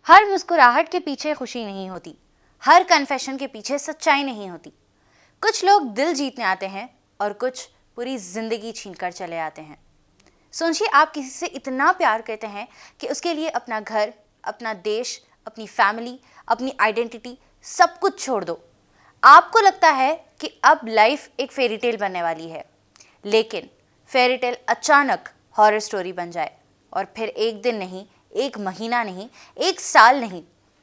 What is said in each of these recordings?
हर मुस्कुराहट के पीछे खुशी नहीं होती, हर कन्फेशन के पीछे सच्चाई नहीं होती। कुछ लोग दिल जीतने आते हैं और कुछ पूरी जिंदगी छीन कर चले आते हैं। सोचिए, आप किसी से इतना प्यार करते हैं कि उसके लिए अपना घर, अपना देश, अपनी फैमिली, अपनी आइडेंटिटी सब कुछ छोड़ दो। आपको लगता है कि अब लाइफ एक फेरी टेल बनने वाली है, लेकिन फेरी टेल अचानक हॉरर स्टोरी बन जाए और फिर एक दिन नहीं, एक महीना नहीं, एक साल नहीं,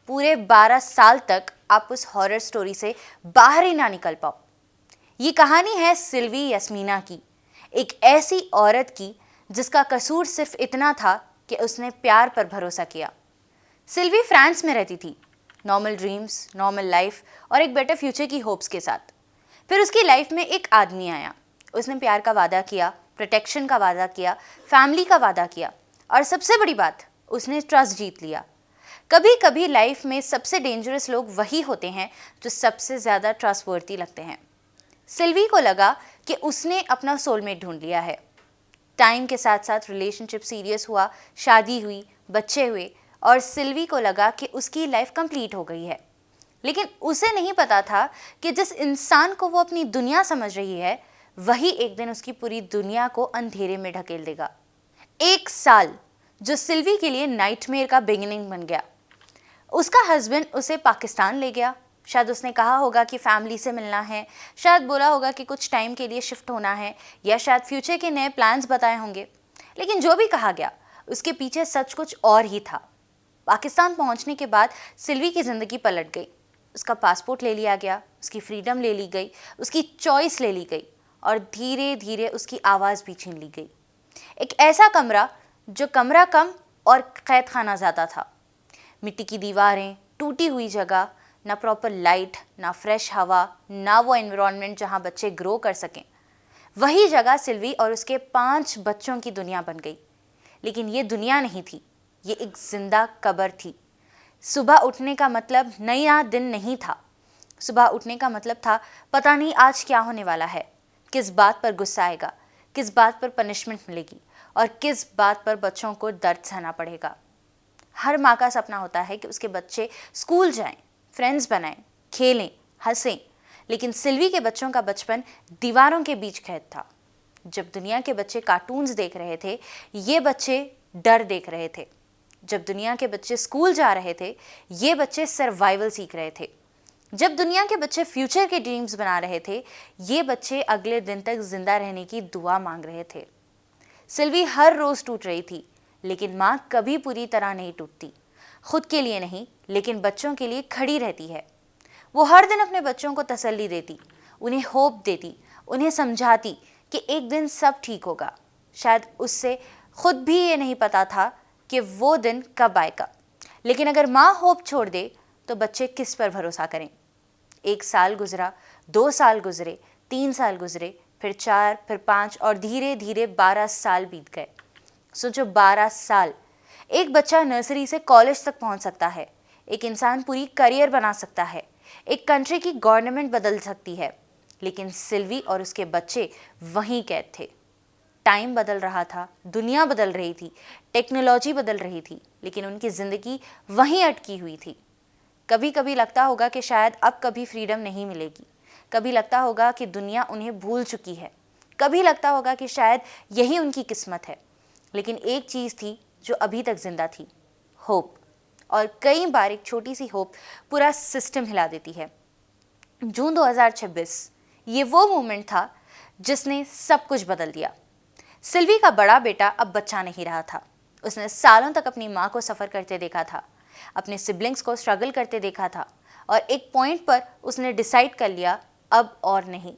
पूरे 12 साल तक आप उस हॉरर स्टोरी से बाहर ही ना निकल पाओ। ये कहानी है सिल्वी यस्मीना की, एक ऐसी औरत की जिसका कसूर सिर्फ इतना था कि उसने प्यार पर भरोसा किया। सिल्वी फ्रांस में रहती थी, नॉर्मल ड्रीम्स, नॉर्मल लाइफ और एक बेटर फ्यूचर की होप्स के साथ। फिर उसकी लाइफ में एक आदमी आया। उसने प्यार का वादा किया, प्रोटेक्शन का वादा किया, फैमिली का वादा किया और सबसे बड़ी बात, उसने ट्रस्ट जीत लिया। कभी कभी लाइफ में सबसे डेंजरस लोग वही होते हैं जो सबसे ज़्यादा ट्रस्टवर्दी लगते हैं। सिल्वी को लगा कि उसने अपना सोलमेट ढूंढ लिया है। टाइम के साथ साथ रिलेशनशिप सीरियस हुआ, शादी हुई, बच्चे हुए और सिल्वी को लगा कि उसकी लाइफ कंप्लीट हो गई है। लेकिन उसे नहीं पता था कि जिस इंसान को वो अपनी दुनिया समझ रही है, वही एक दिन उसकी पूरी दुनिया को अंधेरे में ढकेल देगा। एक साल जो सिल्वी के लिए नाइटमेयर का बिगिनिंग बन गया। उसका हस्बैंड उसे पाकिस्तान ले गया। शायद उसने कहा होगा कि फैमिली से मिलना है, शायद बोला होगा कि कुछ टाइम के लिए शिफ्ट होना है, या शायद फ्यूचर के नए प्लान्स बताए होंगे। लेकिन जो भी कहा गया, उसके पीछे सच कुछ और ही था। पाकिस्तान पहुंचने के बाद सिल्वी की ज़िंदगी पलट गई। उसका पासपोर्ट ले लिया गया, उसकी फ्रीडम ले ली गई, उसकी चॉइस ले ली गई और धीरे धीरे उसकी आवाज़ भी छीन ली गई। एक ऐसा कमरा जो कमरा कम और कैद खाना ज़्यादा था। मिट्टी की दीवारें, टूटी हुई जगह, ना प्रॉपर लाइट, ना फ्रेश हवा, ना वो एनवायरनमेंट जहाँ बच्चे ग्रो कर सकें। वही जगह सिल्वी और उसके 5 बच्चों की दुनिया बन गई। लेकिन ये दुनिया नहीं थी, ये एक जिंदा कब्र थी। सुबह उठने का मतलब नया दिन नहीं था। सुबह उठने का मतलब था पता नहीं आज क्या होने वाला है, किस बात पर गुस्सा आएगा, किस बात पर पनिशमेंट मिलेगी और किस बात पर बच्चों को दर्द सहना पड़ेगा। हर माँ का सपना होता है कि उसके बच्चे स्कूल जाएं, फ्रेंड्स बनाएं, खेलें, हंसें। लेकिन सिल्वी के बच्चों का बचपन दीवारों के बीच कैद था। जब दुनिया के बच्चे कार्टून्स देख रहे थे, ये बच्चे डर देख रहे थे। जब दुनिया के बच्चे स्कूल जा रहे थे, ये बच्चे सर्वाइवल सीख रहे थे। जब दुनिया के बच्चे फ्यूचर के ड्रीम्स बना रहे थे, ये बच्चे अगले दिन तक जिंदा रहने की दुआ मांग रहे थे। सिल्वी हर रोज टूट रही थी, लेकिन माँ कभी पूरी तरह नहीं टूटती। खुद के लिए नहीं, लेकिन बच्चों के लिए खड़ी रहती है। वो हर दिन अपने बच्चों को तसल्ली देती, उन्हें होप देती, उन्हें समझाती कि एक दिन सब ठीक होगा। शायद उससे खुद भी ये नहीं पता था कि वो दिन कब आएगा। लेकिन अगर माँ होप छोड़ दे तो बच्चे किस पर भरोसा करें। 1 साल गुजरा, 2 साल गुजरे, 3 साल गुजरे, फिर 4, फिर 5 और धीरे धीरे 12 साल बीत गए। सोचो, 12 साल। एक बच्चा नर्सरी से कॉलेज तक पहुंच सकता है, एक इंसान पूरी करियर बना सकता है, एक कंट्री की गवर्नमेंट बदल सकती है। लेकिन सिल्वी और उसके बच्चे वहीं कैद थे। टाइम बदल रहा था, दुनिया बदल रही थी, टेक्नोलॉजी बदल रही थी, लेकिन उनकी ज़िंदगी वहीं अटकी हुई थी। कभी कभी लगता होगा कि शायद अब कभी फ्रीडम नहीं मिलेगी। कभी लगता होगा कि दुनिया उन्हें भूल चुकी है। कभी लगता होगा कि शायद यही उनकी किस्मत है। लेकिन एक चीज़ थी जो अभी तक जिंदा थी, होप। और कई बार एक छोटी सी होप पूरा सिस्टम हिला देती है। जून 2026, ये वो मोमेंट था जिसने सब कुछ बदल दिया। सिल्वी का बड़ा बेटा अब बच्चा नहीं रहा था। उसने सालों तक अपनी माँ को सफ़र करते देखा था, अपने सिबलिंग्स को स्ट्रगल करते देखा था और एक पॉइंट पर उसने डिसाइड कर लिया, अब और नहीं।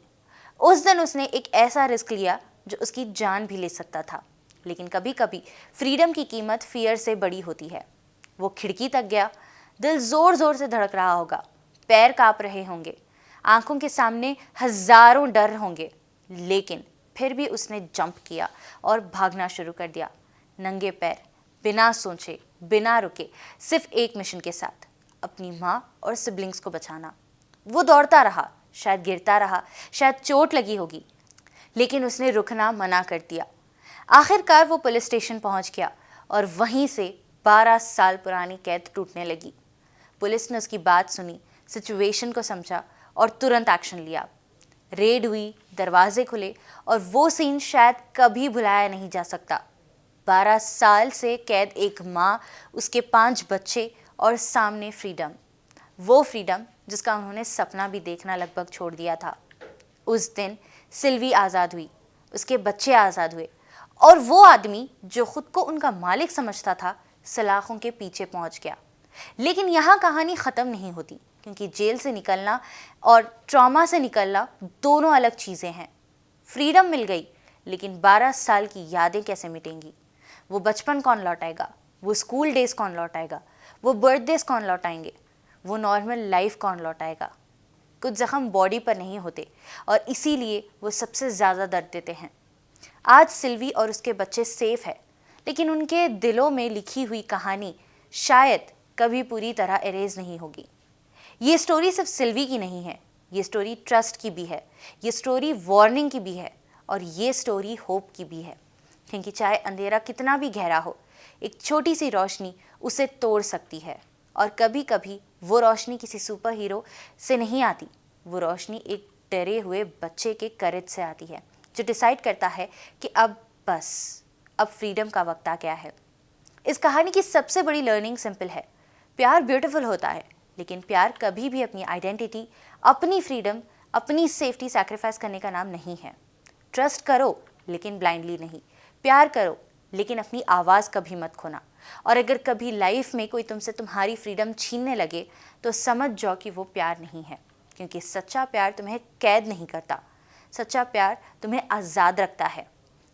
उस दिन उसने एक ऐसा रिस्क लिया जो उसकी जान भी ले सकता था। लेकिन कभी कभी फ्रीडम की कीमत फियर से बड़ी होती है। वो खिड़की तक गया। दिल ज़ोर ज़ोर से धड़क रहा होगा, पैर काँप रहे होंगे, आंखों के सामने हज़ारों डर होंगे, लेकिन फिर भी उसने जंप किया और भागना शुरू कर दिया, नंगे पैर, बिना सोचे, बिना रुके, सिर्फ एक मिशन के साथ, अपनी माँ और सिबलिंग्स को बचाना। वो दौड़ता रहा, शायद गिरता रहा, शायद चोट लगी होगी, लेकिन उसने रुकना मना कर दिया। आखिरकार वो पुलिस स्टेशन पहुंच गया और वहीं से 12 साल पुरानी कैद टूटने लगी। पुलिस ने उसकी बात सुनी, सिचुएशन को समझा और तुरंत एक्शन लिया। रेड हुई, दरवाजे खुले और वो सीन शायद कभी भुलाया नहीं जा सकता। 12 साल से कैद एक माँ, उसके 5 बच्चे और सामने फ्रीडम। वो फ्रीडम जिसका उन्होंने सपना भी देखना लगभग छोड़ दिया था। उस दिन सिल्वी आज़ाद हुई, उसके बच्चे आज़ाद हुए और वो आदमी जो खुद को उनका मालिक समझता था सलाखों के पीछे पहुंच गया। लेकिन यहाँ कहानी ख़त्म नहीं होती, क्योंकि जेल से निकलना और ट्रॉमा से निकलना दोनों अलग चीज़ें हैं। फ्रीडम मिल गई, लेकिन 12 साल की यादें कैसे मिटेंगी? वो बचपन कौन लौटाएगा? वो स्कूल डेज कौन लौटाएगा? वो बर्थडेज कौन लौटाएंगे? वो नॉर्मल लाइफ कौन लौटाएगा? कुछ ज़ख्म बॉडी पर नहीं होते और इसीलिए वो सबसे ज़्यादा दर्द देते हैं। आज सिल्वी और उसके बच्चे सेफ है, लेकिन उनके दिलों में लिखी हुई कहानी शायद कभी पूरी तरह इरेज नहीं होगी। ये स्टोरी सिर्फ सिल्वी की नहीं है, ये स्टोरी ट्रस्ट की भी है, ये स्टोरी वार्निंग की भी है और ये स्टोरी होप की भी है। क्योंकि चाहे अंधेरा कितना भी गहरा हो, एक छोटी सी रोशनी उसे तोड़ सकती है। और कभी कभी वो रोशनी किसी सुपर हीरो से नहीं आती, वो रोशनी एक डरे हुए बच्चे के करेज से आती है, जो डिसाइड करता है कि अब फ्रीडम का वक्त आ गया है। इस कहानी की सबसे बड़ी लर्निंग सिंपल है, प्यार ब्यूटीफुल होता है, लेकिन प्यार कभी भी अपनी आइडेंटिटी, अपनी फ्रीडम, अपनी सेफ्टी सैक्रिफाइस करने का नाम नहीं है। ट्रस्ट करो लेकिन ब्लाइंडली नहीं, प्यार करो लेकिन अपनी आवाज़ कभी मत खोना। और अगर कभी लाइफ में कोई तुमसे तुम्हारी फ्रीडम छीनने लगे तो समझ जाओ कि वो प्यार नहीं है, क्योंकि सच्चा प्यार तुम्हें कैद नहीं करता, सच्चा प्यार तुम्हें आज़ाद रखता है।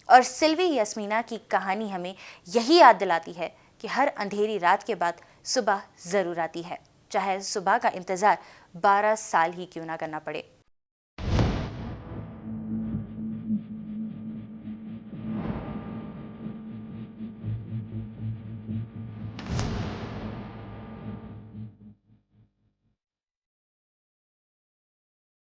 और सिल्वी यास्मीना की कहानी हमें यही याद दिलाती है कि हर अंधेरी रात के बाद सुबह ज़रूर आती है, चाहे सुबह का इंतज़ार 12 साल ही क्यों ना करना पड़े।